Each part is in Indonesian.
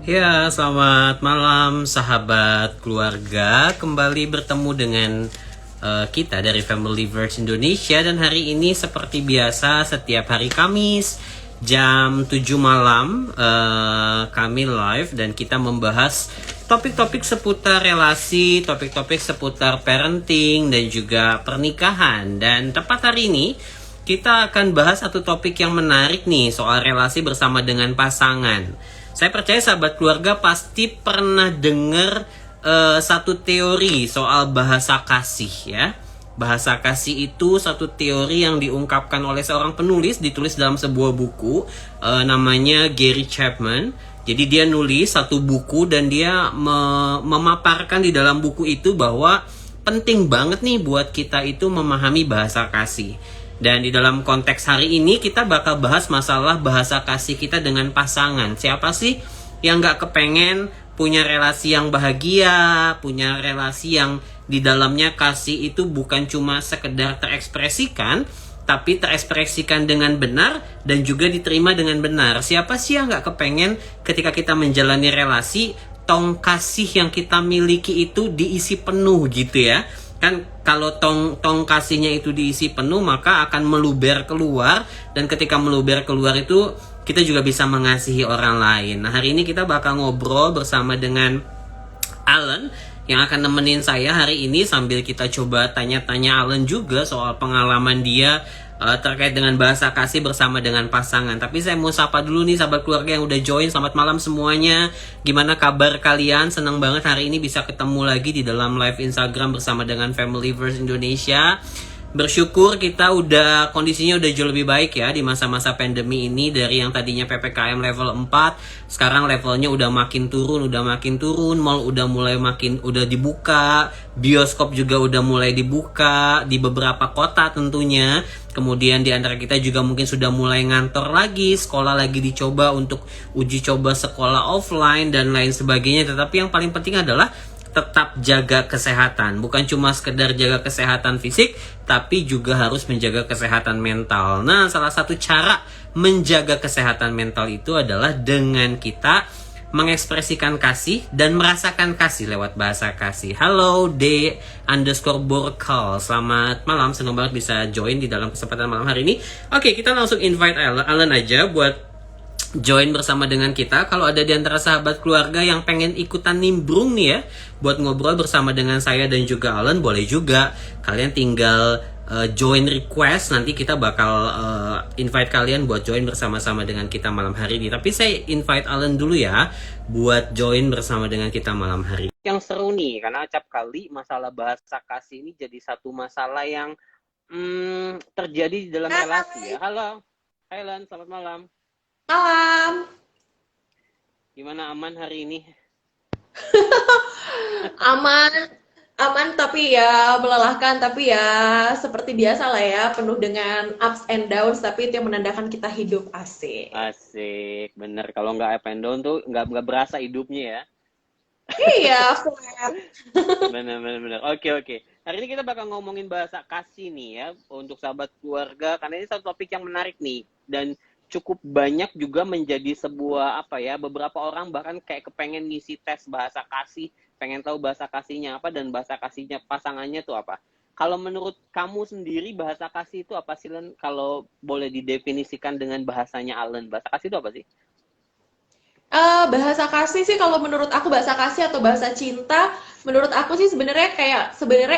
Ya, selamat malam sahabat keluarga. Kembali bertemu dengan kita dari Family Verse Indonesia. Dan hari ini seperti biasa setiap hari Kamis jam 7 malam kami live dan kita membahas topik-topik seputar relasi, topik-topik seputar parenting dan juga pernikahan. Dan tepat hari ini kita akan bahas satu topik yang menarik nih, soal relasi bersama dengan pasangan. Saya percaya sahabat keluarga pasti pernah dengar satu teori soal bahasa kasih ya. Bahasa kasih itu satu teori yang diungkapkan oleh seorang penulis, ditulis dalam sebuah buku namanya Gary Chapman. Jadi dia nulis satu buku dan dia memaparkan di dalam buku itu bahwa penting banget nih buat kita itu memahami bahasa kasih. Dan di dalam konteks hari ini kita bakal bahas masalah bahasa kasih kita dengan pasangan. Siapa sih yang gak kepengen punya relasi yang bahagia, punya relasi yang di dalamnya kasih itu bukan cuma sekedar terekspresikan, tapi terekspresikan dengan benar dan juga diterima dengan benar. Siapa sih yang gak kepengen ketika kita menjalani relasi, tong kasih yang kita miliki itu diisi penuh gitu ya. Kan kalau tong kasihnya itu diisi penuh maka akan meluber keluar, dan ketika meluber keluar itu kita juga bisa mengasihi orang lain. Nah, hari ini kita bakal ngobrol bersama dengan Alan yang akan nemenin saya hari ini sambil kita coba tanya-tanya Alan juga soal pengalaman dia terkait dengan bahasa kasih bersama dengan pasangan. Tapi saya mau sapa dulu nih sahabat keluarga yang udah join. Selamat malam semuanya. Gimana kabar kalian? Senang banget hari ini bisa ketemu lagi di dalam live Instagram bersama dengan Family Verse Indonesia. Bersyukur kita kondisinya udah jauh lebih baik ya di masa-masa pandemi ini. Dari yang tadinya PPKM level 4, sekarang levelnya udah makin turun. Mall udah dibuka, bioskop juga udah mulai dibuka di beberapa kota tentunya. Kemudian di antara kita juga mungkin sudah mulai ngantor lagi, sekolah lagi dicoba untuk uji coba sekolah offline dan lain sebagainya. Tetapi yang paling penting adalah tetap jaga kesehatan. Bukan cuma sekedar jaga kesehatan fisik, tapi juga harus menjaga kesehatan mental. Nah, salah satu cara menjaga kesehatan mental itu adalah dengan kita mengekspresikan kasih dan merasakan kasih lewat bahasa kasih. Halo D_Borkal, selamat malam, senang banget bisa join di dalam kesempatan malam hari ini. Oke, kita langsung invite Alan aja buat join bersama dengan kita. Kalau ada di antara sahabat keluarga yang pengen ikutan nimbrung nih ya, buat ngobrol bersama dengan saya dan juga Alan, boleh juga. Kalian tinggal join request, nanti kita bakal invite kalian buat join bersama-sama dengan kita malam hari ini. Tapi saya invite Alan dulu ya, buat join bersama dengan kita malam hari ini. Yang seru nih, karena acap kali masalah bahasa kasih ini jadi satu masalah yang terjadi di dalam relasi ya. Halo, hai Alan, selamat malam. Malam. Gimana, aman hari ini? Aman, aman tapi ya melelahkan, tapi ya seperti biasa lah ya, penuh dengan ups and downs, tapi itu yang menandakan kita hidup. Asik. Asik, bener. Kalau nggak up and down tuh nggak berasa hidupnya ya. Iya, flat. Bener. Oke. Hari ini kita bakal ngomongin bahasa kasih nih ya, untuk sahabat keluarga, karena ini satu topik yang menarik nih. Dan cukup banyak juga menjadi sebuah beberapa orang bahkan kayak kepengen ngisi tes bahasa kasih, pengen tahu bahasa kasihnya apa dan bahasa kasihnya pasangannya tuh apa. Kalau menurut kamu sendiri bahasa kasih itu apa sih, Len? Kalau boleh didefinisikan dengan bahasanya Alan, bahasa kasih itu apa sih? Bahasa kasih sih kalau menurut aku, bahasa kasih atau bahasa cinta, menurut aku sih sebenarnya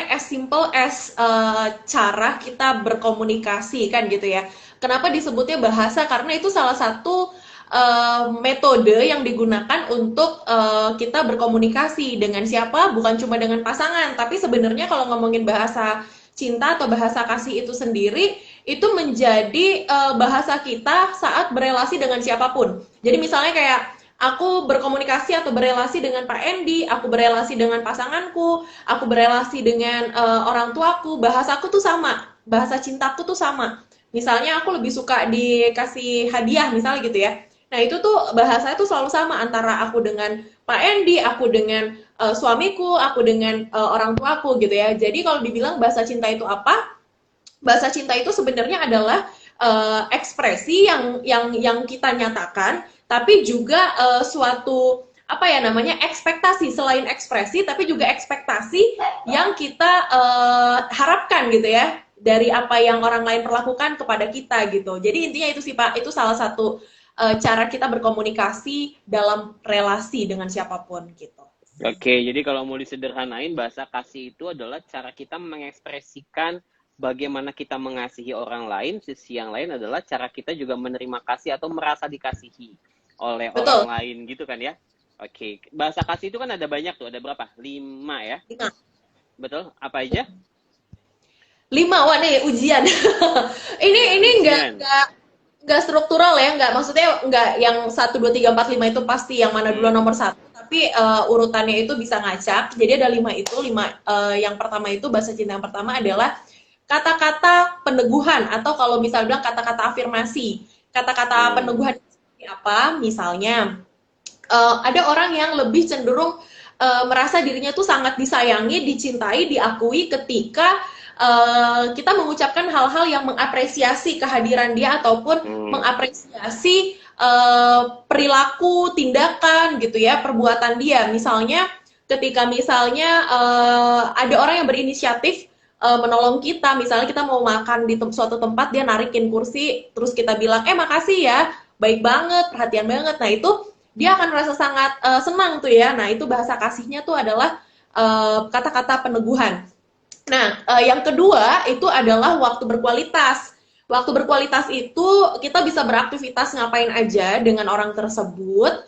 as simple as cara kita berkomunikasi kan gitu ya. Kenapa disebutnya bahasa? Karena itu salah satu metode yang digunakan untuk kita berkomunikasi dengan siapa, bukan cuma dengan pasangan, tapi sebenarnya kalau ngomongin bahasa cinta atau bahasa kasih itu sendiri, itu menjadi bahasa kita saat berelasi dengan siapapun. Jadi misalnya kayak aku berkomunikasi atau berelasi dengan Pak Endi, aku berelasi dengan pasanganku, aku berelasi dengan orang tuaku, bahasaku tuh sama, bahasa cintaku tuh sama. Misalnya aku lebih suka dikasih hadiah misalnya gitu ya. Nah itu tuh bahasanya tuh selalu sama antara aku dengan Pak Endi, aku dengan suamiku, aku dengan orang tuaku gitu ya. Jadi kalau dibilang bahasa cinta itu apa? Bahasa cinta itu sebenarnya adalah ekspresi yang kita nyatakan, tapi juga suatu apa ya namanya, ekspektasi selain ekspresi, tapi juga ekspektasi yang kita harapkan gitu ya dari apa yang orang lain perlakukan kepada kita gitu. Jadi intinya itu sih Pak, itu salah satu cara kita berkomunikasi dalam relasi dengan siapapun gitu. Oke, jadi kalau mau disederhanain, bahasa kasih itu adalah cara kita mengekspresikan bagaimana kita mengasihi orang lain. Sisi yang lain adalah cara kita juga menerima kasih atau merasa dikasihi oleh orang Betul. lain gitu kan ya. Oke, bahasa kasih itu kan ada banyak tuh, ada berapa? 5 ya? 5. Betul? Apa aja? 5, wah nih ujian. Ini Ujian. nggak struktural ya, nggak, maksudnya nggak yang 1, 2, 3, 4, 5 itu pasti yang mana duluan nomor satu, tapi urutannya itu bisa ngacak. Jadi ada 5 itu, 5 yang pertama itu bahasa cinta yang pertama adalah kata-kata peneguhan, atau kalau misal bilang kata-kata afirmasi. Kata-kata peneguhan seperti apa? Misalnya ada orang yang lebih cenderung merasa dirinya tuh sangat disayangi, dicintai, diakui ketika kita mengucapkan hal-hal yang mengapresiasi kehadiran dia ataupun mengapresiasi perilaku, tindakan gitu ya, perbuatan dia. Misalnya ketika misalnya ada orang yang berinisiatif menolong kita, misalnya kita mau makan di suatu tempat, dia narikin kursi, terus kita bilang, makasih ya, baik banget, perhatian banget. Nah itu dia akan merasa sangat senang tuh ya. Nah itu bahasa kasihnya tuh adalah kata-kata peneguhan. Nah, yang kedua itu adalah waktu berkualitas. Waktu berkualitas itu kita bisa beraktivitas ngapain aja dengan orang tersebut.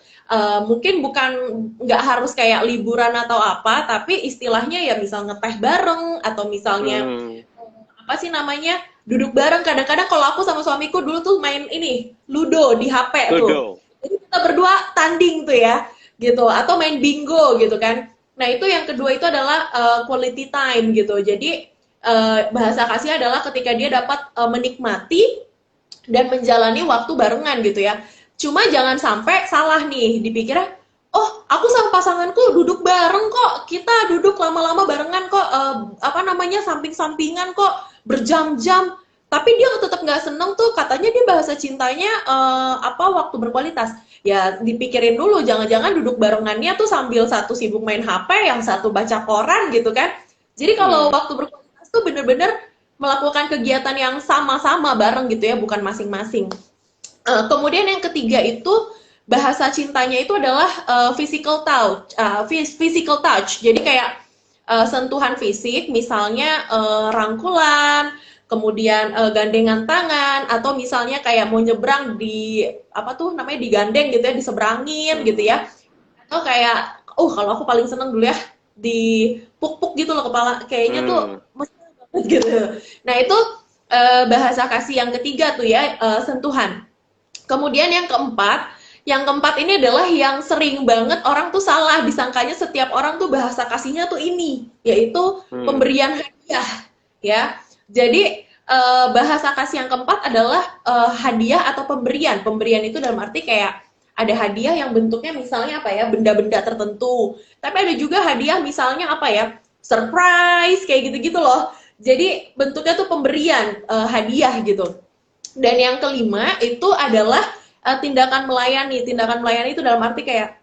Mungkin bukan nggak harus kayak liburan atau apa, tapi istilahnya ya misal ngeteh bareng atau misalnya apa sih namanya, duduk bareng. Kadang-kadang kalau aku sama suamiku dulu tuh main ini ludo di HP tuh. Ludo. Jadi kita berdua tanding tuh ya, gitu. Atau main bingo gitu kan. Nah itu yang kedua itu adalah quality time gitu. Jadi bahasa kasih adalah ketika dia dapat menikmati dan menjalani waktu barengan gitu ya. Cuma jangan sampai salah nih, dipikirnya, oh aku sama pasanganku duduk bareng kok, kita duduk lama-lama barengan kok, apa namanya, samping-sampingan kok, berjam-jam, tapi dia tetap nggak seneng tuh, katanya dia bahasa cintanya apa, waktu berkualitas. Ya dipikirin dulu, jangan-jangan duduk barengannya tuh sambil satu sibuk main HP, yang satu baca koran gitu kan. Jadi kalau waktu berkualitas tuh bener-bener melakukan kegiatan yang sama-sama bareng gitu ya, bukan masing-masing. Kemudian yang ketiga itu bahasa cintanya itu adalah physical touch, physical touch. Jadi kayak sentuhan fisik, misalnya rangkulan, kemudian gandengan tangan, atau misalnya kayak mau nyebrang di apa tuh namanya, digandeng gitu ya, diseberangin gitu ya. Atau kayak, kalau aku paling seneng dulu ya di puk-puk gitu loh kepala, kayaknya tuh mesra banget gitu. Nah itu bahasa kasih yang ketiga tuh ya, sentuhan. Kemudian yang keempat ini adalah yang sering banget orang tuh salah disangkanya, setiap orang tuh bahasa kasihnya tuh ini, yaitu pemberian hadiah ya. Jadi bahasa kasih yang keempat adalah hadiah atau pemberian. Pemberian itu dalam arti kayak ada hadiah yang bentuknya misalnya apa ya, benda-benda tertentu. Tapi ada juga hadiah misalnya apa ya, surprise kayak gitu-gitu loh. Jadi bentuknya tuh pemberian, hadiah gitu. Dan yang kelima itu adalah tindakan melayani. Tindakan melayani itu dalam arti kayak,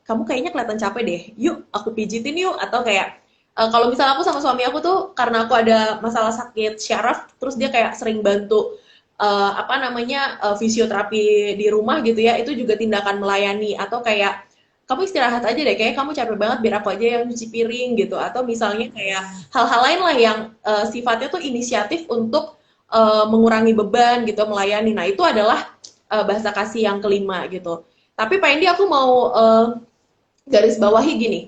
kamu kayaknya kelihatan capek deh, yuk aku pijitin yuk. Atau kayak, kalau misalnya aku sama suami aku tuh, karena aku ada masalah sakit syaraf, terus dia kayak sering bantu apa namanya, fisioterapi di rumah gitu ya, itu juga tindakan melayani. Atau kayak, kamu istirahat aja deh, kayak kamu capek banget, biar aku aja yang nyuci piring gitu. Atau misalnya kayak hal-hal lain lah yang sifatnya tuh inisiatif untuk mengurangi beban gitu, melayani. Nah itu adalah bahasa kasih yang kelima gitu. Tapi Pak Endi, aku mau garis bawahi gini,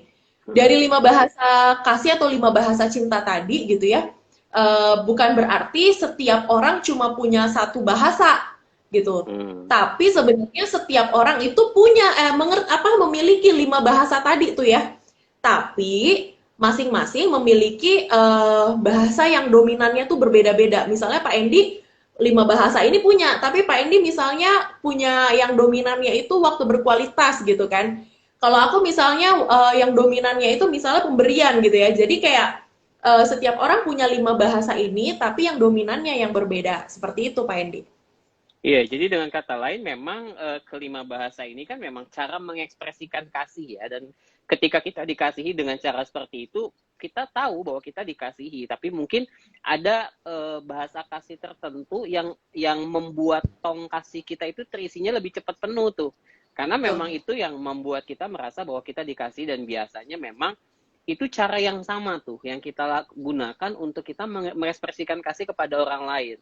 dari 5 bahasa kasih atau 5 bahasa cinta tadi gitu ya, bukan berarti setiap orang cuma punya satu bahasa gitu. Tapi sebenarnya setiap orang itu punya memiliki 5 bahasa tadi tuh ya. Tapi masing-masing memiliki bahasa yang dominannya tuh berbeda-beda. Misalnya Pak Endi 5 bahasa ini punya, tapi Pak Endi misalnya punya yang dominannya itu waktu berkualitas gitu kan. Kalau aku misalnya yang dominannya itu misalnya pemberian gitu ya. Jadi kayak setiap orang punya 5 bahasa ini, tapi yang dominannya yang berbeda. Seperti itu Pak Endi. Iya, jadi dengan kata lain memang kelima bahasa ini kan memang cara mengekspresikan kasih ya. Dan ketika kita dikasihi dengan cara seperti itu, kita tahu bahwa kita dikasihi. Tapi mungkin ada bahasa kasih tertentu yang membuat tong kasih kita itu terisinya lebih cepat penuh tuh. Karena memang Betul. itu yang membuat kita merasa bahwa kita dikasih, dan biasanya memang itu cara yang sama tuh yang kita gunakan untuk kita mengekspresikan kasih kepada orang lain.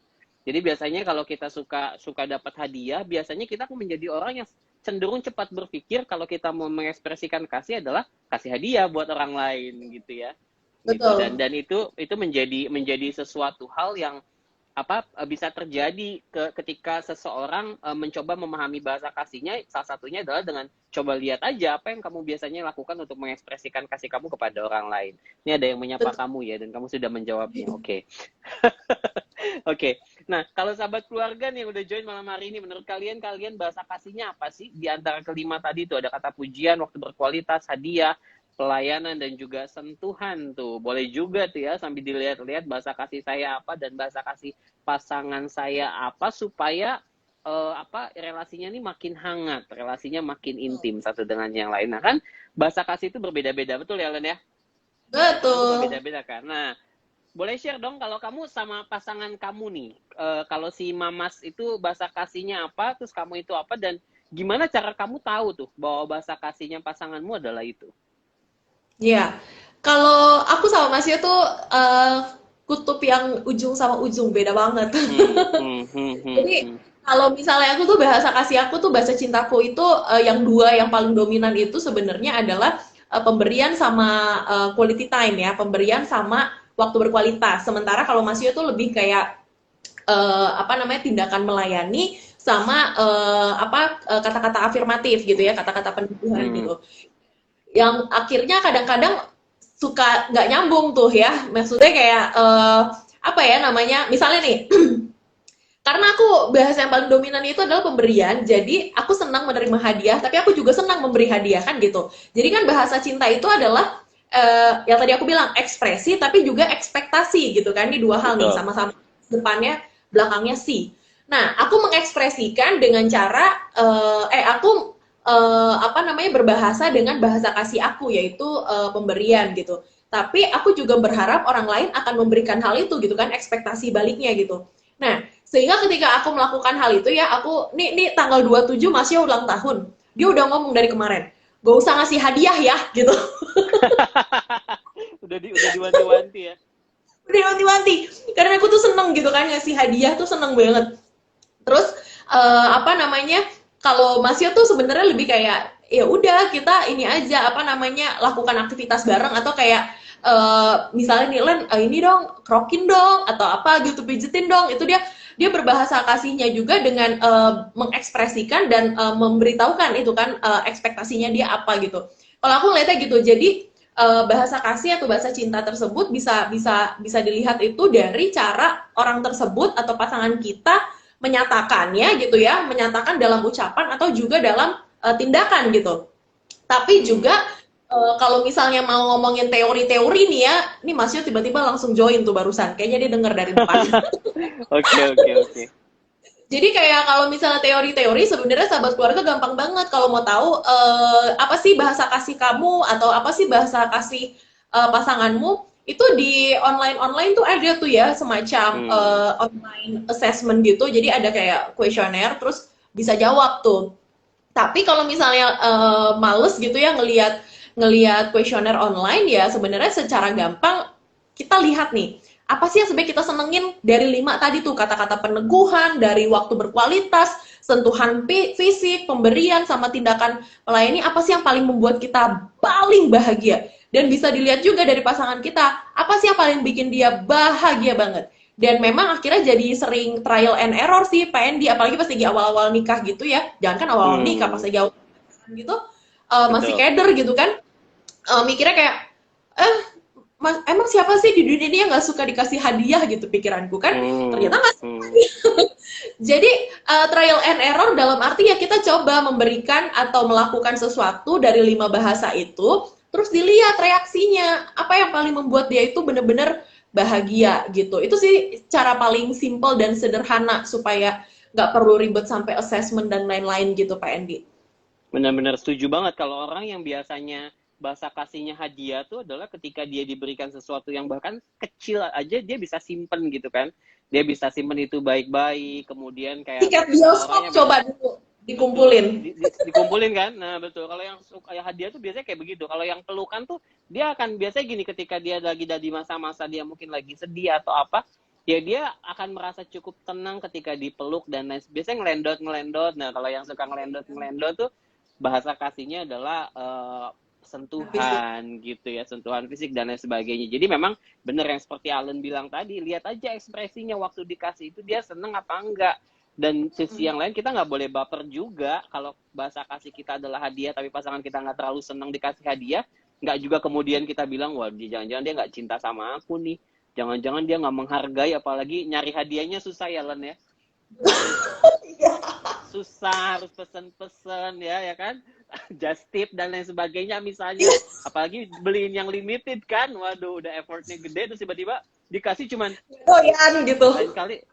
Jadi biasanya kalau kita suka suka dapat hadiah, biasanya kita akan menjadi orang yang cenderung cepat berpikir kalau kita mau mengekspresikan kasih adalah kasih hadiah buat orang lain gitu ya. Gitu. Dan Betul. itu menjadi sesuatu hal yang bisa terjadi ketika seseorang mencoba memahami bahasa kasihnya. Salah satunya adalah dengan coba lihat aja apa yang kamu biasanya lakukan untuk mengekspresikan kasih kamu kepada orang lain. Ini ada yang menyapa Betul. kamu ya, dan kamu sudah menjawabnya. Oke. Oke. Nah, kalau sahabat keluarga nih yang udah join malam hari ini, menurut kalian bahasa kasihnya apa sih? Di antara kelima tadi tuh ada kata pujian, waktu berkualitas, hadiah, pelayanan, dan juga sentuhan tuh. Boleh juga tuh ya sambil dilihat-lihat bahasa kasih saya apa dan bahasa kasih pasangan saya apa, supaya relasinya nih makin hangat, relasinya makin intim satu dengan yang lain. Nah kan bahasa kasih itu berbeda-beda, betul ya Len ya? Itu Betul. berbeda-beda kan. Nah, boleh share dong kalau kamu sama pasangan kamu nih, kalau si Mamas itu bahasa kasihnya apa, terus kamu itu apa, dan gimana cara kamu tahu tuh bahwa bahasa kasihnya pasanganmu adalah itu? Iya. Kalau aku sama Mas Yo tuh eh, kutub yang ujung sama ujung beda banget. Hmm, hmm, hmm, hmm, Jadi hmm. kalau misalnya aku tuh bahasa kasih aku tuh bahasa cintaku itu yang dua yang paling dominan itu sebenarnya adalah pemberian sama quality time ya, pemberian sama waktu berkualitas. Sementara kalau Mas Yo tuh lebih kayak apa namanya tindakan melayani sama kata-kata afirmatif gitu ya, kata-kata peneguhan Hmm. gitu. Yang akhirnya kadang-kadang suka nggak nyambung tuh ya, maksudnya kayak apa ya namanya, misalnya nih, karena aku bahasa yang paling dominan itu adalah pemberian, jadi aku senang menerima hadiah, tapi aku juga senang memberi hadiah kan gitu. Jadi kan bahasa cinta itu adalah yang tadi aku bilang ekspresi, tapi juga ekspektasi gitu kan, ini dua hal nih Betul. sama-sama, depannya belakangnya si. Nah, aku mengekspresikan dengan cara aku apa namanya berbahasa dengan bahasa kasih aku yaitu pemberian gitu. Tapi aku juga berharap orang lain akan memberikan hal itu gitu kan, ekspektasi baliknya gitu. Nah, sehingga ketika aku melakukan hal itu ya, aku nih tanggal 27 Masnya ulang tahun. Dia udah ngomong dari kemarin, gak usah ngasih hadiah ya gitu. Udah diwanti-wanti ya. Udah wanti-wanti. Karena aku tuh seneng gitu kan, ngasih hadiah tuh seneng banget. Terus apa namanya? Kalau Masnya tuh sebenarnya lebih kayak ya udah kita ini aja apa namanya lakukan aktivitas bareng atau kayak misalnya nih Len ini dong krokin dong atau apa gitu pijetin dong itu dia berbahasa kasihnya juga dengan mengekspresikan dan memberitahukan itu kan ekspektasinya dia apa gitu. Kalau aku ngeliatnya gitu, jadi bahasa kasih atau bahasa cinta tersebut bisa dilihat itu dari cara orang tersebut atau pasangan kita menyatakannya gitu ya, menyatakan dalam ucapan atau juga dalam tindakan gitu. Tapi Hmm. juga kalau misalnya mau ngomongin teori-teori nih ya, ini Masnya tiba-tiba langsung join tuh barusan, kayaknya dia denger dari depan. Oke, oke, oke. Jadi kayak kalau misalnya teori-teori sebenarnya sahabat keluarga gampang banget kalau mau tahu apa sih bahasa kasih kamu atau apa sih bahasa kasih pasanganmu itu di online-online tuh ada tuh ya semacam Hmm. online assessment gitu. Jadi ada kayak kuesioner terus bisa jawab tuh. Tapi kalau misalnya males gitu ya ngelihat ngelihat kuesioner online ya sebenarnya secara gampang kita lihat nih apa sih yang sebenarnya kita senengin dari lima tadi tuh kata-kata peneguhan dari waktu berkualitas sentuhan fisik pemberian sama tindakan melayani apa sih yang paling membuat kita paling bahagia dan bisa dilihat juga dari pasangan kita apa sih yang paling bikin dia bahagia banget dan memang akhirnya jadi sering trial and error sih PND apalagi pas lagi awal-awal nikah gitu ya jangan kan awal-awal nikah pas Hmm. lagi awal gitu masih Betul. keder gitu kan mikirnya kayak eh Mas, emang siapa sih di dunia ini yang nggak suka dikasih hadiah gitu pikiranku kan Hmm. ternyata nggak. Hmm. Jadi trial and error dalam arti ya kita coba memberikan atau melakukan sesuatu dari lima bahasa itu, terus dilihat reaksinya apa yang paling membuat dia itu benar-benar bahagia gitu. Itu sih cara paling simple dan sederhana supaya nggak perlu ribet sampai assessment dan lain-lain gitu Pak Endi. Benar-benar setuju banget kalau orang yang biasanya bahasa kasihnya hadiah tuh adalah ketika dia diberikan sesuatu yang bahkan kecil aja dia bisa simpen gitu kan. Dia bisa simpen itu baik-baik, kemudian kayak Tiket orang bioskop yang coba dulu betul dikumpulin. dikumpulin kan. Nah, betul. Kalau yang suka ya hadiah tuh biasanya kayak begitu. Kalau yang pelukan tuh dia akan biasanya gini ketika dia lagi di masa-masa dia mungkin lagi sedih atau apa, ya dia akan merasa cukup tenang ketika dipeluk dan lain biasanya ngelendot. Nah, kalau yang suka ngelendot tuh bahasa kasihnya adalah Fisik. sentuhan gitu ya, sentuhan fisik dan lain sebagainya. Jadi memang bener yang seperti Alan bilang tadi, lihat aja ekspresinya waktu dikasih itu dia seneng apa enggak. Dan sisi yang lain kita nggak boleh baper juga kalau bahasa kasih kita adalah hadiah tapi pasangan kita nggak terlalu seneng dikasih hadiah, nggak juga kemudian kita bilang wah jangan-jangan dia nggak cinta sama aku nih, jangan-jangan dia nggak menghargai, apalagi nyari hadiahnya susah ya Len ya, susah harus pesen-pesen ya kan, just tip dan lain sebagainya misalnya, apalagi beliin yang limited kan, waduh udah effortnya gede terus tiba-tiba dikasih cuman Oh ya gitu.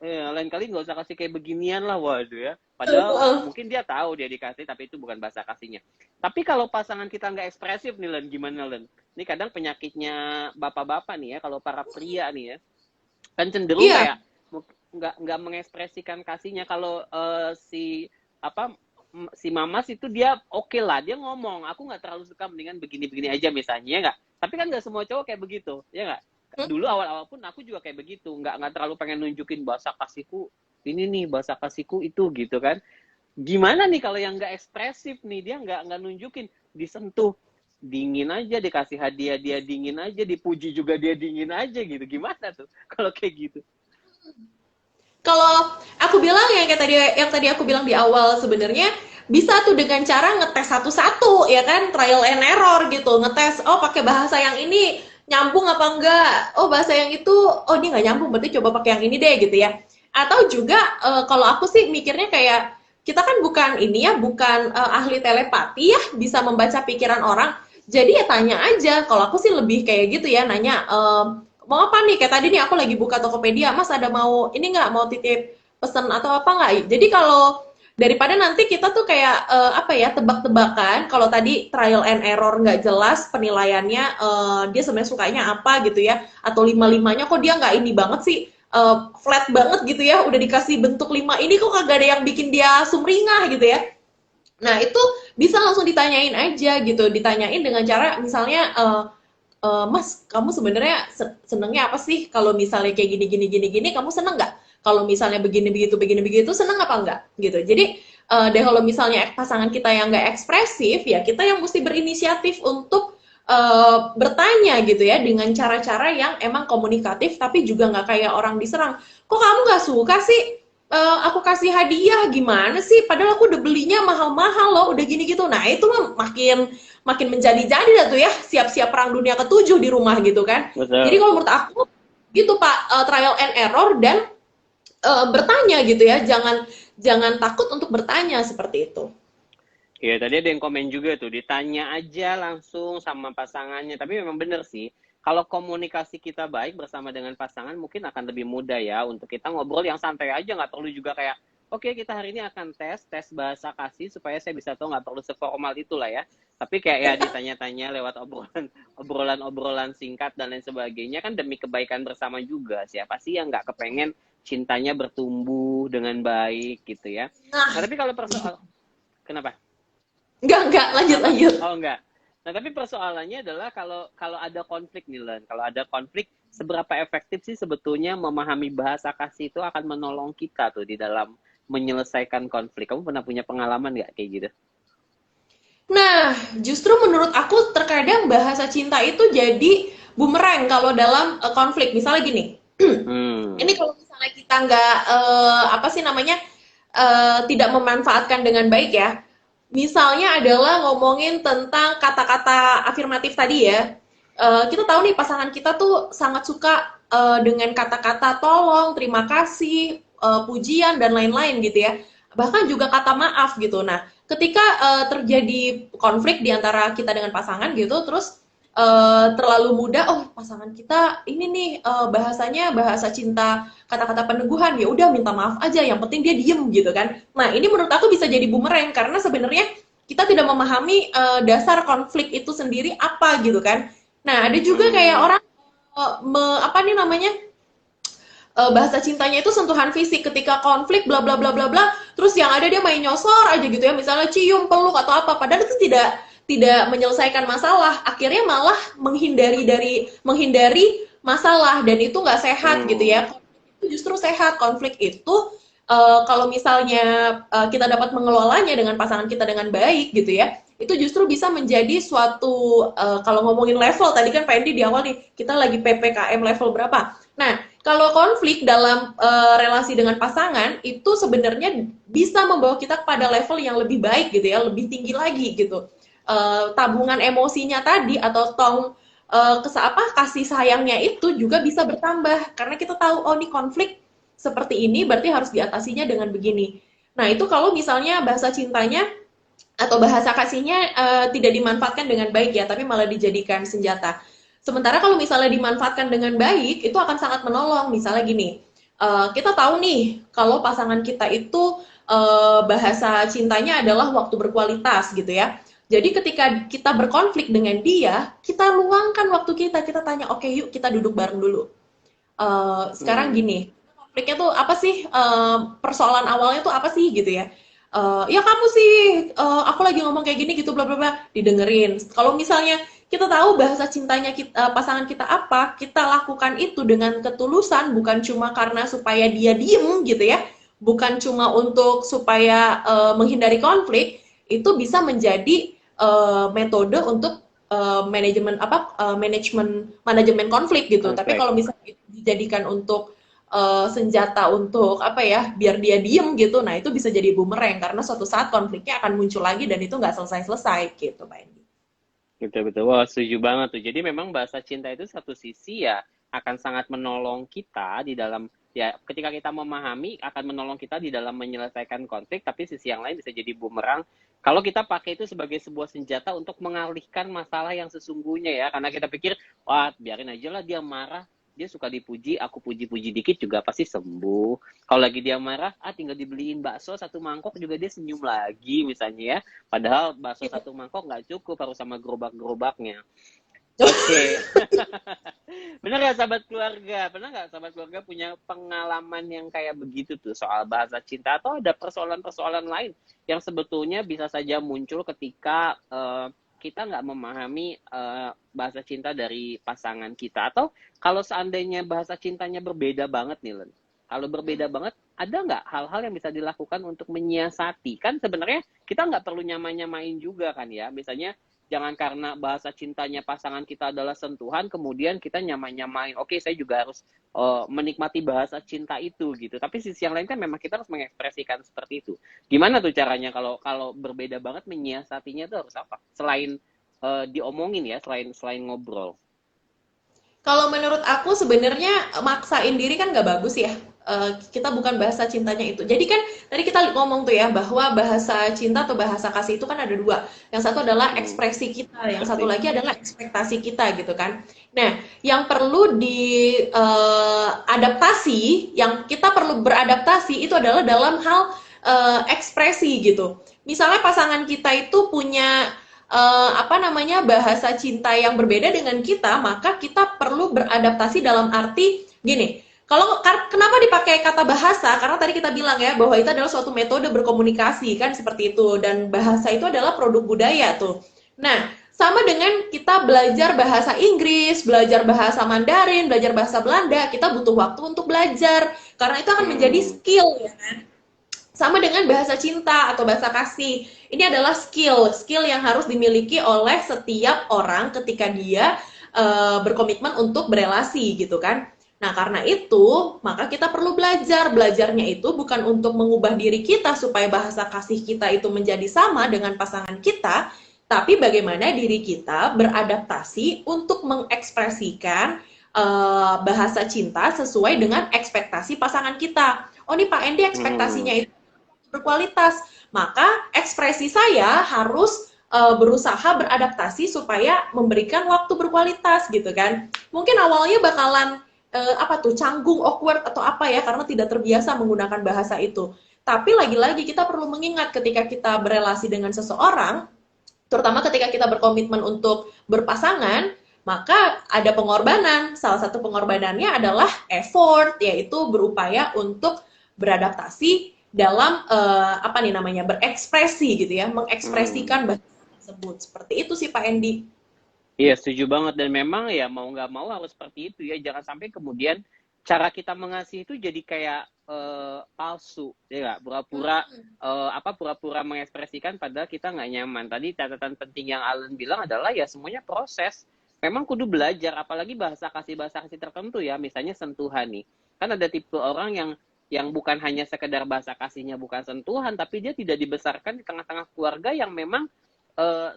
lain kali nggak usah kasih kayak beginian lah, waduh ya. Padahal mungkin dia tahu dia dikasih, tapi itu bukan bahasa kasihnya. Tapi kalau pasangan kita nggak ekspresif nih Len, gimana Len? Ini kadang penyakitnya bapak-bapak nih ya, kalau para pria nih ya, kan cenderung Iya. kayak nggak mengekspresikan kasihnya. Kalau si apa si Mamas itu dia oke lah, dia ngomong, aku nggak terlalu suka, mendingan begini-begini aja misalnya, ya nggak? Tapi kan nggak semua cowok kayak begitu, ya nggak? Dulu awal-awal pun aku juga kayak begitu, nggak terlalu pengen nunjukin bahasa kasihku ini nih, bahasa kasihku itu gitu kan. Gimana nih kalau yang nggak ekspresif nih, dia nggak nunjukin, disentuh dingin aja, dikasih hadiah dia dingin aja, dipuji juga dia dingin aja gitu, gimana tuh kalau kayak gitu? Kalau aku bilang yang tadi aku bilang di awal sebenarnya bisa tuh dengan cara ngetes satu-satu ya kan, trial and error gitu, ngetes oh pakai bahasa yang ini nyambung apa enggak, oh bahasa yang itu oh ini nggak nyambung berarti coba pakai yang ini deh gitu ya. Atau juga kalau aku sih mikirnya kayak kita kan bukan ini ya, bukan ahli telepati ya bisa membaca pikiran orang, jadi ya tanya aja. Kalau aku sih lebih kayak gitu ya, nanya mau apa nih, kayak tadi nih aku lagi buka Tokopedia, Mas ada mau ini nggak, mau titip pesan atau apa nggak. Jadi kalau daripada nanti kita tuh kayak apa ya, tebak-tebakan, kalau tadi trial and error nggak jelas penilaiannya, dia sebenarnya sukanya apa gitu ya, atau lima-limanya kok dia nggak ini banget sih, flat banget gitu ya, udah dikasih bentuk 5 ini kok kagak ada yang bikin dia sumringah gitu ya. Nah, itu bisa langsung ditanyain aja gitu, ditanyain dengan cara misalnya Mas, kamu sebenarnya senengnya apa sih? Kalau misalnya kayak gini gini gini gini, kamu seneng nggak? Kalau misalnya begini begitu, seneng apa enggak? Gitu. Jadi deh kalau misalnya pasangan kita yang nggak ekspresif, ya kita yang mesti berinisiatif untuk bertanya gitu ya, dengan cara-cara yang emang komunikatif, tapi juga nggak kayak orang diserang. Kok kamu nggak suka sih? Aku kasih hadiah gimana sih? Padahal aku udah belinya mahal-mahal loh, udah gini gitu. Nah itu mah makin makin menjadi-jadi dah tuh ya, siap-siap perang dunia ketujuh di rumah gitu kan. Jadi Betul. kalau menurut aku gitu Pak, trial and error dan bertanya gitu ya, jangan jangan takut untuk bertanya seperti itu. Ya, tadi ada yang komen juga tuh, ditanya aja langsung sama pasangannya. Tapi memang bener sih, kalau komunikasi kita baik bersama dengan pasangan, mungkin akan lebih mudah ya untuk kita ngobrol yang santai aja, nggak perlu juga kayak, oke kita hari ini akan tes bahasa kasih supaya saya bisa tahu, nggak perlu seformal itulah ya. Tapi kayak ya ditanya-tanya lewat obrolan singkat dan lain sebagainya kan demi kebaikan bersama juga. Siapa sih yang nggak kepengen cintanya bertumbuh dengan baik gitu ya. Nah, Nah, tapi kalau persoal, kenapa? enggak, lanjut Kenapa? lanjut. Oh enggak. Nah, tapi persoalannya adalah kalau kalau ada konflik nih, Len. Kalau ada konflik, seberapa efektif sih sebetulnya memahami bahasa kasih itu akan menolong kita tuh di dalam menyelesaikan konflik. Kamu pernah punya pengalaman nggak kayak gitu? Nah, justru menurut aku terkadang bahasa cinta itu jadi bumerang kalau dalam konflik. Misalnya gini, ini Hmm. kalau misalnya kita nggak apa sih namanya, tidak memanfaatkan dengan baik ya. Misalnya adalah ngomongin tentang kata-kata afirmatif tadi ya. Kita tahu nih pasangan kita tuh sangat suka dengan kata-kata tolong, terima kasih, pujian dan lain-lain gitu ya. Bahkan juga kata maaf gitu. Nah, ketika terjadi konflik di antara kita dengan pasangan gitu, terus terlalu mudah, oh pasangan kita ini nih bahasanya bahasa cinta, kata-kata peneguhan, ya udah minta maaf aja, yang penting dia diem gitu kan. Nah ini menurut aku bisa jadi bumerang karena sebenarnya kita tidak memahami dasar konflik itu sendiri apa gitu kan. Nah ada juga kayak Hmm. orang apa nih namanya, bahasa cintanya itu sentuhan fisik ketika konflik bla bla bla bla bla, terus yang ada dia main nyosor aja gitu ya, misalnya cium peluk atau apa, padahal itu tidak menyelesaikan masalah, akhirnya malah menghindari masalah, dan itu nggak sehat gitu Hmm. ya. Konflik itu justru sehat. Konflik itu kalau misalnya kita dapat mengelolanya dengan pasangan kita dengan baik gitu ya, itu justru bisa menjadi suatu kalau ngomongin level tadi kan Pak Endi di awal nih, kita lagi PPKM level berapa. Nah, kalau konflik dalam relasi dengan pasangan itu sebenarnya bisa membawa kita kepada level yang lebih baik gitu ya, lebih tinggi lagi gitu. Tabungan emosinya tadi atau kasih sayangnya itu juga bisa bertambah karena kita tahu oh ini konflik seperti ini berarti harus diatasinya dengan begini. Nah, itu kalau misalnya bahasa cintanya atau bahasa kasihnya tidak dimanfaatkan dengan baik ya, tapi malah dijadikan senjata. Sementara kalau misalnya dimanfaatkan dengan baik, itu akan sangat menolong. Misalnya gini, kita tahu nih kalau pasangan kita itu bahasa cintanya adalah waktu berkualitas gitu ya. Jadi ketika kita berkonflik dengan dia, kita luangkan waktu kita, kita tanya, oke yuk kita duduk bareng dulu. Sekarang Hmm. gini, konfliknya tuh apa sih? Persoalan awalnya tuh apa sih gitu ya? Ya kamu sih, aku lagi ngomong kayak gini gitu, bla bla bla, didengerin. Kalau misalnya kita tahu bahasa cintanya pasangan kita apa, kita lakukan itu dengan ketulusan, bukan cuma karena supaya dia diem gitu ya, bukan cuma untuk supaya menghindari konflik, itu bisa menjadi metode untuk manajemen konflik gitu. Tapi Konflik. kalau misalnya itu dijadikan untuk senjata untuk apa ya, biar dia diem gitu, nah itu bisa jadi bumerang karena suatu saat konfliknya akan muncul lagi dan itu nggak selesai-selesai gitu Pak Endi. Betul, betul. Wah, setuju banget tuh. Jadi memang bahasa cinta itu satu sisi ya akan sangat menolong kita di dalam, ya ketika kita memahami akan menolong kita di dalam menyelesaikan konflik, tapi sisi yang lain bisa jadi bumerang kalau kita pakai itu sebagai sebuah senjata untuk mengalihkan masalah yang sesungguhnya ya. Karena kita pikir, wah biarin aja lah dia marah, dia suka dipuji, aku puji-puji dikit juga pasti sembuh. Kalau lagi dia marah, tinggal dibeliin bakso satu mangkok juga dia senyum lagi misalnya ya. Padahal bakso satu mangkok nggak cukup, harus sama gerobak-gerobaknya. Oke. Benar nggak sahabat keluarga? Pernah nggak sahabat keluarga punya pengalaman yang kayak begitu tuh soal bahasa cinta, atau ada persoalan-persoalan lain yang sebetulnya bisa saja muncul ketika kita nggak memahami bahasa cinta dari pasangan kita, atau kalau seandainya bahasa cintanya berbeda banget nih, Len. Kalau berbeda banget, ada nggak hal-hal yang bisa dilakukan untuk menyiasati? Kan sebenarnya kita nggak perlu nyamain-nyamain juga kan ya. Misalnya jangan karena bahasa cintanya pasangan kita adalah sentuhan, kemudian kita nyamain-nyamain. Oke, saya juga harus menikmati bahasa cinta itu gitu. Tapi sisi yang lain kan memang kita harus mengekspresikan seperti itu. Gimana tuh caranya kalau kalau berbeda banget menyiasatinya tuh harus apa? Selain diomongin ya, selain ngobrol. Kalau menurut aku sebenarnya maksain diri kan nggak bagus ya. Kita bukan bahasa cintanya itu. Jadi kan tadi kita ngomong tuh ya bahwa bahasa cinta atau bahasa kasih itu kan ada dua. Yang satu adalah Hmm, ekspresi kita, yang satu pasti. lagi adalah ekspektasi kita gitu kan. Nah, yang perlu diadaptasi, yang kita perlu beradaptasi itu adalah dalam hal ekspresi gitu. Misalnya pasangan kita itu punya apa namanya, bahasa cinta yang berbeda dengan kita, maka kita perlu beradaptasi dalam arti gini. Kalau kenapa dipakai kata bahasa? Karena tadi kita bilang ya bahwa itu adalah suatu metode berkomunikasi kan seperti itu, dan bahasa itu adalah produk budaya tuh. Nah, sama dengan kita belajar bahasa Inggris, belajar bahasa Mandarin, belajar bahasa Belanda, kita butuh waktu untuk belajar karena itu akan menjadi Hmm. skill ya. Sama dengan bahasa cinta atau bahasa kasih. Ini adalah skill yang harus dimiliki oleh setiap orang ketika dia berkomitmen untuk berelasi gitu kan. Nah, karena itu, maka kita perlu belajar. Belajarnya itu bukan untuk mengubah diri kita supaya bahasa kasih kita itu menjadi sama dengan pasangan kita, tapi bagaimana diri kita beradaptasi untuk mengekspresikan bahasa cinta sesuai dengan ekspektasi pasangan kita. Oh, nih Pak Endi ekspektasinya Hmm. itu berkualitas, maka ekspresi saya harus berusaha beradaptasi supaya memberikan waktu berkualitas gitu kan. Mungkin awalnya bakalan apa tuh canggung, awkward atau apa ya karena tidak terbiasa menggunakan bahasa itu. Tapi lagi-lagi kita perlu mengingat ketika kita berelasi dengan seseorang, terutama ketika kita berkomitmen untuk berpasangan, maka ada pengorbanan. Salah satu pengorbanannya adalah effort, yaitu berupaya untuk beradaptasi dalam apa nih namanya berekspresi gitu ya, mengekspresikan bahasa tersebut. Seperti itu sih Pak Endi. Iya, setuju banget. Dan memang ya mau nggak mau harus seperti itu ya. Jangan sampai kemudian cara kita mengasihi itu jadi kayak palsu, ya nggak? Pura-pura pura-pura mengekspresikan padahal kita nggak nyaman. Tadi catatan penting yang Alan bilang adalah ya semuanya proses. Memang kudu belajar, apalagi bahasa kasih tertentu ya. Misalnya sentuhan nih. Kan ada tipe orang yang bukan hanya sekedar bahasa kasihnya bukan sentuhan, tapi dia tidak dibesarkan di tengah-tengah keluarga yang memang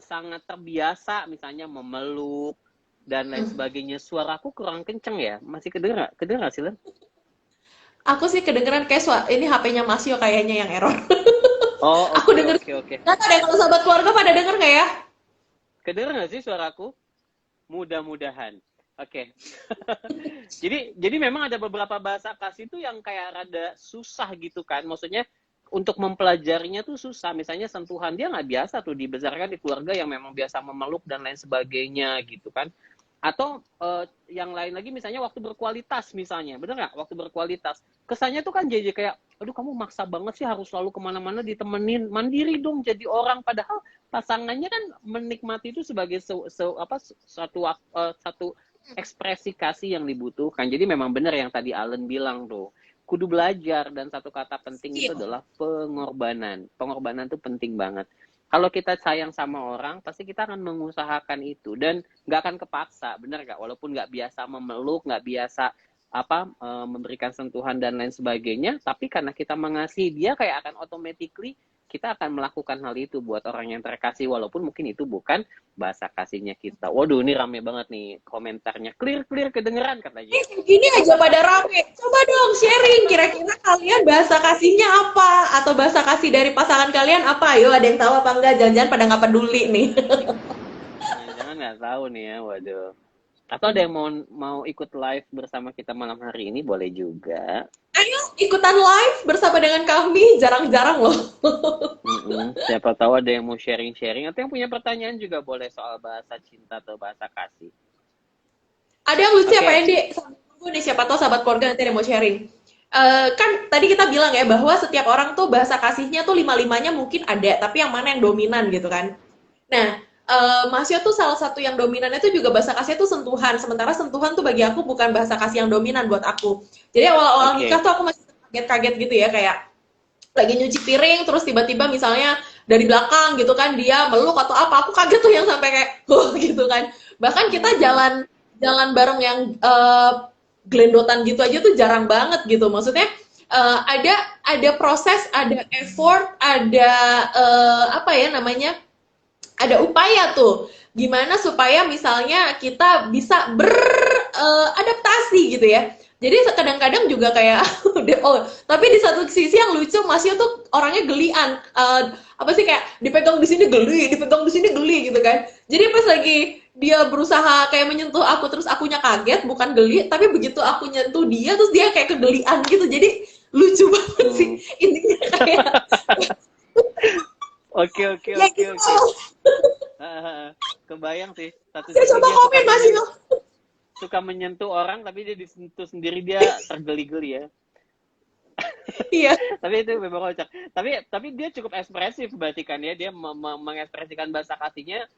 sangat terbiasa misalnya memeluk dan lain sebagainya. Suaraku kurang kenceng ya, masih kedengeran sih Len? Aku sih kedengeran kayak ini HP-nya Masio kayaknya yang error. Oh Aku oke denger. oke oke. Nggak tahu deh kalau sahabat keluarga pada denger nggak ya? Kedengeran nggak sih suaraku? Mudah-mudahan. Oke. Jadi memang ada beberapa bahasa kasih itu yang kayak rada susah gitu kan. Maksudnya untuk mempelajarinya tuh susah. Misalnya sentuhan, dia nggak biasa tuh dibesarkan di keluarga yang memang biasa memeluk dan lain sebagainya gitu kan. Atau yang lain lagi misalnya waktu berkualitas misalnya. Bener nggak? Waktu berkualitas. Kesannya tuh kan jadi kayak, aduh kamu maksa banget sih harus selalu kemana-mana ditemenin. Mandiri dong jadi orang. Padahal pasangannya kan menikmati itu sebagai satu ekspresi kasih yang dibutuhkan. Jadi memang benar yang tadi Allen bilang tuh. Kudu belajar, dan satu kata penting itu adalah pengorbanan. Pengorbanan itu penting banget. Kalau kita sayang sama orang, pasti kita akan mengusahakan itu dan nggak akan kepaksa, bener nggak? Walaupun nggak biasa memeluk, nggak biasa memberikan sentuhan dan lain sebagainya, tapi karena kita mengasihi dia, kayak akan automatically kita akan melakukan hal itu buat orang yang terkasih, walaupun mungkin itu bukan bahasa kasihnya kita. Waduh, ini rame banget nih komentarnya. Clear kedengeran katanya. Gini aja pada rame. Coba dong sharing, kira-kira kalian bahasa kasihnya apa? Atau bahasa kasih dari pasangan kalian apa? Ayo, ada yang tahu apa enggak? Jangan-jangan pada nggak peduli nih. Jangan nggak tahu nih ya, waduh. Atau ada yang mau ikut live bersama kita malam hari ini, boleh juga. Ayo ikutan live bersama dengan kami, jarang-jarang loh. Siapa tahu ada yang mau sharing-sharing atau yang punya pertanyaan juga boleh soal bahasa cinta atau bahasa kasih. Ada yang lucu ya Pak Endi? Tunggu nih, siapa tahu sahabat keluarga nanti ada yang mau sharing. Kan tadi kita bilang ya bahwa setiap orang tuh bahasa kasihnya tuh lima-limanya mungkin ada, tapi yang mana yang dominan gitu kan. Nah, Masya tuh salah satu yang dominan itu juga bahasa kasih itu sentuhan. Sementara sentuhan tuh bagi aku bukan bahasa kasih yang dominan buat aku. Jadi awal-awal nikah tuh aku masih kaget-kaget gitu ya, kayak lagi nyuci piring terus tiba-tiba misalnya dari belakang gitu kan dia meluk atau apa, aku kaget tuh yang sampai kayak gitu kan. Bahkan kita jalan bareng yang gelendotan gitu aja tuh jarang banget gitu. Maksudnya ada proses, ada effort, ada apa ya namanya? Ada upaya tuh gimana supaya misalnya kita bisa beradaptasi gitu ya. Jadi kadang-kadang juga kayak tapi di satu sisi yang lucu Masnya tuh orangnya gelian. Apa sih kayak dipegang di sini geli, dipegang di sini geli gitu kan. Jadi pas lagi dia berusaha kayak menyentuh aku terus akunya kaget, bukan geli, tapi begitu aku nyentuh dia terus dia kayak kegelian gitu. Jadi lucu banget sih intinya kayak Oke. Kebayang sih. Satu saya sisi coba dia komen masih suka menyentuh orang, tapi dia disentuh sendiri dia tergeli-geli ya. Iya. Tapi itu memang kocak. Tapi dia cukup ekspresif berarti kan ya, dia mengekspresikan bahasa kasihnya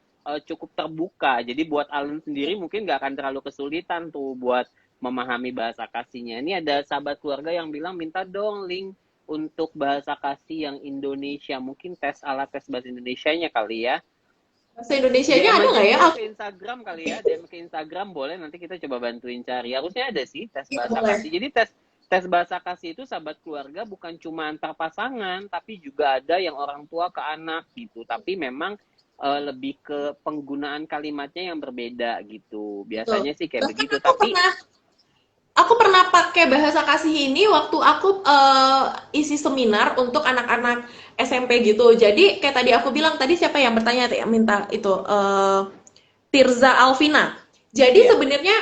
cukup terbuka. Jadi buat Alun sendiri mungkin nggak akan terlalu kesulitan tuh buat memahami bahasa kasihnya. Ini ada sahabat keluarga yang bilang minta dong link untuk bahasa kasih yang Indonesia. Mungkin tes bahasa Indonesianya kali ya. Bahasa Indonesianya ada nggak ya? Ke Instagram kali ya, DM ke Instagram boleh, nanti kita coba bantuin cari. Harusnya ada sih tes bahasa kasih. Jadi tes bahasa kasih itu sahabat keluarga bukan cuma antar pasangan, tapi juga ada yang orang tua ke anak gitu. Tapi memang lebih ke penggunaan kalimatnya yang berbeda gitu. Biasanya sih kayak begitu. Tapi Aku pernah pakai bahasa kasih ini waktu aku isi seminar untuk anak-anak SMP gitu. Jadi kayak tadi aku bilang, tadi siapa yang bertanya minta itu Tirza Alvina. Jadi Iya. sebenarnya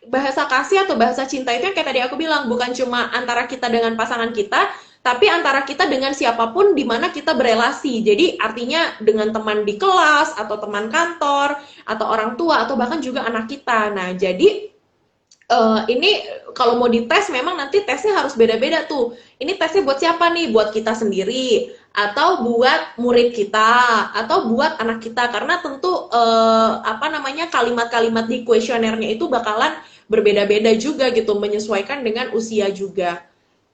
bahasa kasih atau bahasa cinta itu yang kayak tadi aku bilang bukan cuma antara kita dengan pasangan kita, tapi antara kita dengan siapapun di mana kita berelasi. Jadi artinya dengan teman di kelas atau teman kantor atau orang tua atau bahkan juga anak kita. Nah, jadi ini kalau mau dites memang nanti tesnya harus beda-beda tuh. Ini tesnya buat siapa nih? Buat kita sendiri atau buat murid kita atau buat anak kita karena tentu apa namanya kalimat-kalimat di kuesionernya itu bakalan berbeda-beda juga gitu, menyesuaikan dengan usia juga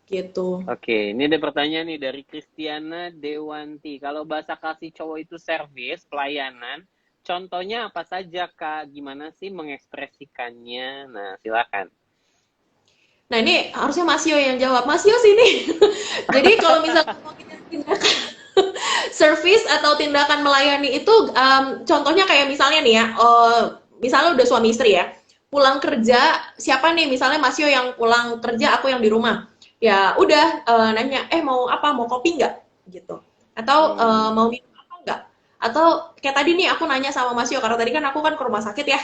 gitu. Oke, ini ada pertanyaan nih dari Kristiana Dewanti. Kalau bahasa kasih cowok itu service, pelayanan, contohnya apa saja, Kak? Gimana sih mengekspresikannya? Nah, silakan. Nah ini harusnya Masio yang jawab. Masio sini. Jadi kalau misalnya ngomongin tindakan service atau tindakan melayani itu contohnya kayak misalnya nih ya, misalnya udah suami istri ya, pulang kerja siapa nih misalnya Masio yang pulang kerja aku yang di rumah, ya udah nanya mau apa, mau kopi nggak gitu, atau mau minum apa nggak, atau kayak tadi nih aku nanya sama Masio karena tadi kan aku kan ke rumah sakit ya,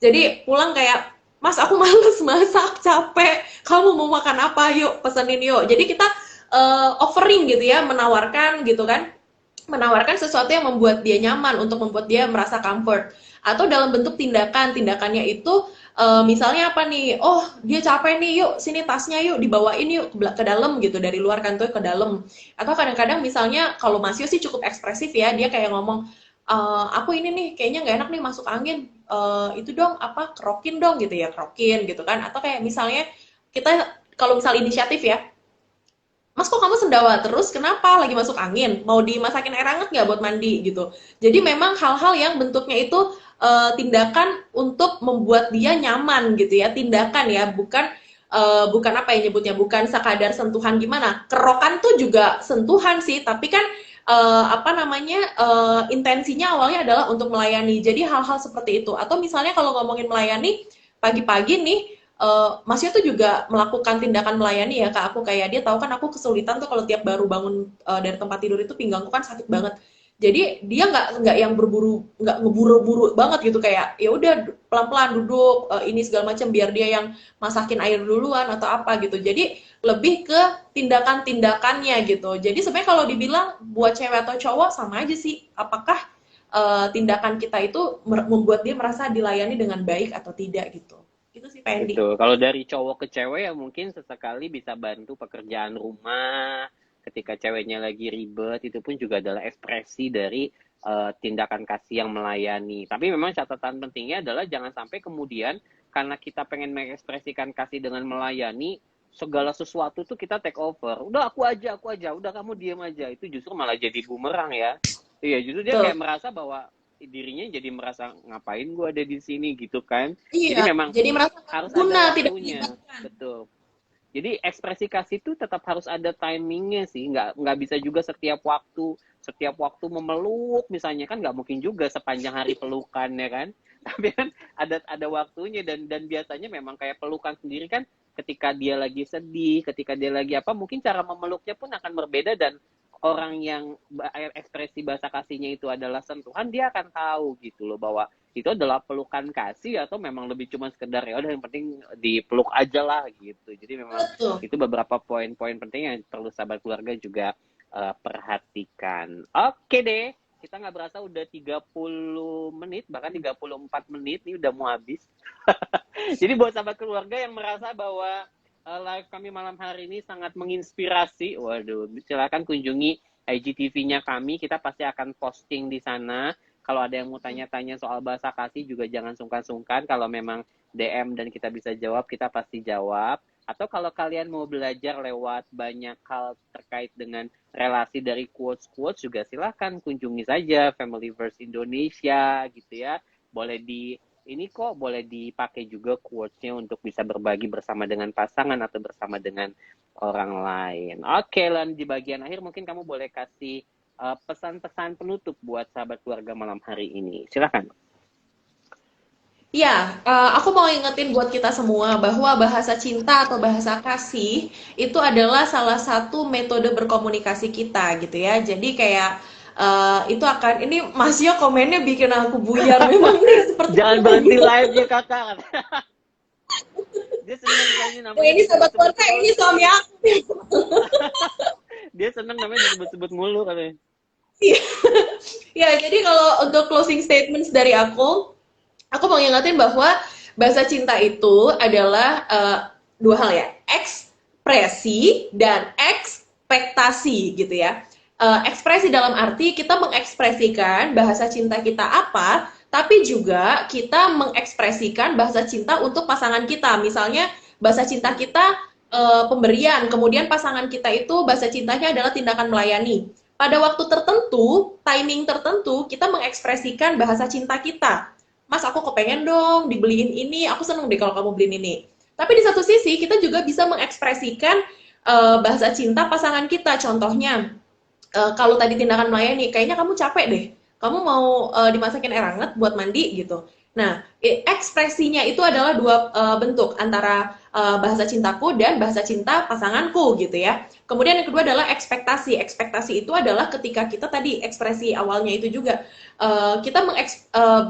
jadi pulang kayak Mas aku males masak capek, kamu mau makan apa, yuk pesenin yuk. Jadi kita offering gitu ya, menawarkan gitu kan, menawarkan sesuatu yang membuat dia nyaman, untuk membuat dia merasa comfort. Atau dalam bentuk tindakan, tindakannya itu misalnya apa nih, oh dia capek nih, yuk sini tasnya yuk dibawain yuk ke dalam gitu, dari luar kantor ke dalam. Atau kadang-kadang misalnya kalau Masio sih cukup ekspresif ya, dia kayak ngomong, aku ini nih kayaknya nggak enak nih masuk angin, itu dong apa kerokin dong gitu ya, kerokin gitu kan. Atau kayak misalnya kita kalau misal inisiatif ya, Mas kok kamu sendawa terus? Kenapa? Lagi masuk angin? Mau dimasakin air hangat nggak buat mandi gitu? Jadi memang hal-hal yang bentuknya itu tindakan untuk membuat dia nyaman gitu ya. Tindakan ya, bukan apa ya nyebutnya, bukan sekadar sentuhan gimana. Kerokan tuh juga sentuhan sih, tapi kan apa namanya intensinya awalnya adalah untuk melayani. Jadi hal-hal seperti itu. Atau misalnya kalau ngomongin melayani, pagi-pagi nih Masnya tuh juga melakukan tindakan melayani ya Kak aku, kayak dia tahu kan aku kesulitan tuh kalau tiap baru bangun dari tempat tidur itu pinggangku kan sakit banget. Jadi dia nggak yang berburu, nggak ngeburu-buru banget gitu, kayak ya udah pelan-pelan duduk ini segala macam biar dia yang masakin air duluan atau apa gitu. Jadi lebih ke tindakan-tindakannya gitu. Jadi sebenarnya kalau dibilang buat cewek atau cowok sama aja sih. Apakah tindakan kita itu membuat dia merasa dilayani dengan baik atau tidak gitu. Itu sih Pak Endi. Betul. Kalau dari cowok ke cewek ya mungkin sesekali bisa bantu pekerjaan rumah. Ketika ceweknya lagi ribet, itu pun juga adalah ekspresi dari tindakan kasih yang melayani. Tapi memang catatan pentingnya adalah jangan sampai kemudian karena kita pengen mengekspresikan kasih dengan melayani, segala sesuatu tuh kita take over. Udah aku aja, udah kamu diam aja. Itu justru malah jadi bumerang ya. Iya, justru dia Betul. kayak merasa bahwa dirinya jadi merasa ngapain gua ada di sini gitu kan. Jadi Iya, memang jadi merasa nggak harus ada berguna, tidak waktunya, dilibatkan. betul. Jadi ekspresi kasih itu tetap harus ada timingnya sih, nggak bisa juga setiap waktu memeluk misalnya kan nggak mungkin juga sepanjang hari pelukan ya kan. Tapi kan ada waktunya dan biasanya memang kayak pelukan sendiri kan ketika dia lagi sedih, ketika dia lagi apa mungkin cara memeluknya pun akan berbeda dan orang yang ekspresi bahasa kasihnya itu adalah sentuhan dia akan tahu gitu loh bahwa itu adalah pelukan kasih atau memang lebih cuma sekedar ya udah yang penting dipeluk aja lah gitu. Jadi memang Betul. itu beberapa poin-poin penting yang perlu sahabat keluarga juga perhatikan. Oke deh, kita nggak berasa udah 30 menit, bahkan 34 menit nih udah mau habis. Jadi buat sahabat keluarga yang merasa bahwa live kami malam hari ini sangat menginspirasi, waduh, silakan kunjungi IGTV-nya kami, kita pasti akan posting di sana. Kalau ada yang mau tanya-tanya soal bahasa kasih juga jangan sungkan-sungkan. Kalau memang DM dan kita bisa jawab, kita pasti jawab. Atau kalau kalian mau belajar lewat banyak hal terkait dengan relasi dari quotes-quotes juga silahkan kunjungi saja Familyverse Indonesia gitu ya. Boleh ini kok boleh dipakai juga quotes-nya untuk bisa berbagi bersama dengan pasangan atau bersama dengan orang lain. Oke, Lan, di bagian akhir mungkin kamu boleh kasih pesan-pesan penutup buat sahabat keluarga malam hari ini. Silakan. Ya, aku mau ingetin buat kita semua bahwa bahasa cinta atau bahasa kasih itu adalah salah satu metode berkomunikasi kita gitu ya. Jadi kayak itu akan ini Masnya komennya bikin aku buyar memang nih seperti Jangan berhenti live-nya kakak. Dia seneng kayaknya namanya ini sahabat disebut-sebut keluarga ini terus. suami aku. Dia seneng namanya disebut-sebut mulu katanya. Ya, jadi kalau untuk closing statements dari aku mau ngingetin bahwa bahasa cinta itu adalah dua hal ya, ekspresi dan ekspektasi gitu ya. Ekspresi dalam arti kita mengekspresikan bahasa cinta kita apa, tapi juga kita mengekspresikan bahasa cinta untuk pasangan kita. Misalnya bahasa cinta kita pemberian, kemudian pasangan kita itu bahasa cintanya adalah tindakan melayani. Pada waktu tertentu, timing tertentu, kita mengekspresikan bahasa cinta kita. Mas, aku kepengen dong dibeliin ini, aku seneng deh kalau kamu beliin ini. Tapi di satu sisi, kita juga bisa mengekspresikan bahasa cinta pasangan kita. Contohnya, kalau tadi tindakan melayani, kayaknya kamu capek deh. Kamu mau dimasakin air hangat buat mandi gitu. Nah, ekspresinya itu adalah dua bentuk antara bahasa cintaku dan bahasa cinta pasanganku gitu ya. Kemudian yang kedua adalah ekspektasi. Ekspektasi itu adalah ketika kita tadi ekspresi awalnya itu juga kita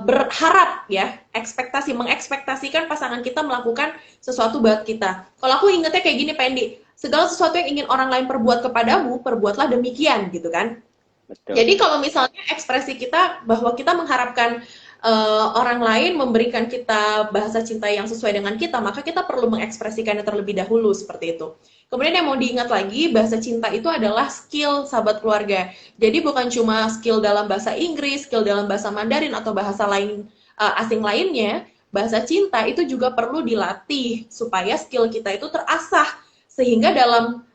berharap ya, ekspektasi mengekspektasikan pasangan kita melakukan sesuatu buat kita. Kalau aku ingetnya kayak gini, Pak Endi, segala sesuatu yang ingin orang lain perbuat kepadamu, perbuatlah demikian gitu kan. Betul. Jadi kalau misalnya ekspresi kita bahwa kita mengharapkan orang lain memberikan kita bahasa cinta yang sesuai dengan kita, maka kita perlu mengekspresikannya terlebih dahulu seperti itu. Kemudian yang mau diingat lagi, bahasa cinta itu adalah skill sahabat keluarga. Jadi bukan cuma skill dalam bahasa Inggris, skill dalam bahasa Mandarin atau bahasa lain asing lainnya, bahasa cinta itu juga perlu dilatih supaya skill kita itu terasah sehingga dalam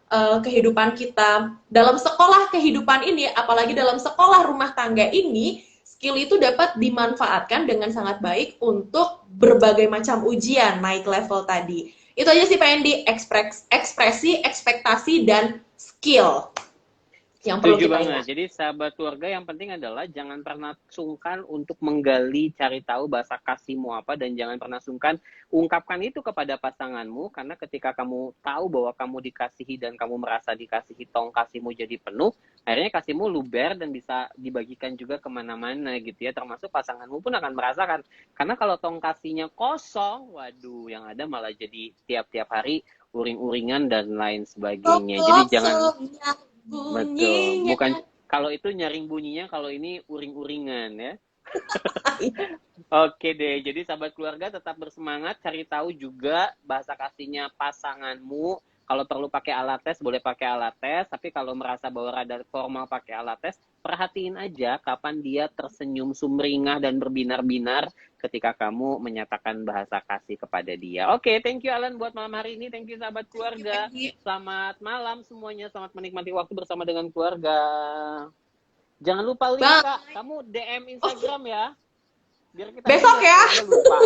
kehidupan kita, dalam sekolah kehidupan ini, apalagi dalam sekolah rumah tangga ini, skill itu dapat dimanfaatkan dengan sangat baik untuk berbagai macam ujian naik level tadi. Itu aja sih Pak Endi, ekspresi, ekspektasi, dan skill yang perlu Setuju kita banget. ingat. Jadi sahabat keluarga yang penting adalah jangan pernah sungkan untuk menggali, cari tahu bahasa kasihmu apa dan jangan pernah sungkan ungkapkan itu kepada pasanganmu karena ketika kamu tahu bahwa kamu dikasihi dan kamu merasa dikasihi, tong kasihmu jadi penuh, akhirnya kasihmu luber dan bisa dibagikan juga kemana-mana gitu ya. Termasuk pasanganmu pun akan merasakan. Karena kalau tong kasihnya kosong, waduh, yang ada malah jadi tiap-tiap hari uring-uringan dan lain sebagainya. Jadi jangan. Betul. Bunyinya. Bukan kalau itu nyaring bunyinya, kalau ini uring-uringan ya. Oke deh. Jadi sahabat keluarga tetap bersemangat, cari tahu juga bahasa kasihnya pasanganmu. Kalau perlu pakai alat tes, boleh pakai alat tes. Tapi kalau merasa bahwa rada formal pakai alat tes, perhatiin aja kapan dia tersenyum sumringah dan berbinar-binar ketika kamu menyatakan bahasa kasih kepada dia. Oke, thank you Alan buat malam hari ini. Thank you sahabat keluarga. Selamat malam semuanya. Selamat menikmati waktu bersama dengan keluarga. Jangan lupa link, Bye. Kak. Kamu DM Instagram ya. Biar kita Besok juga ya. lupa.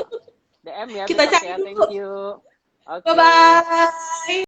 DM ya. Kita besok cari ya. dulu. Thank you. Oke. Bye-bye.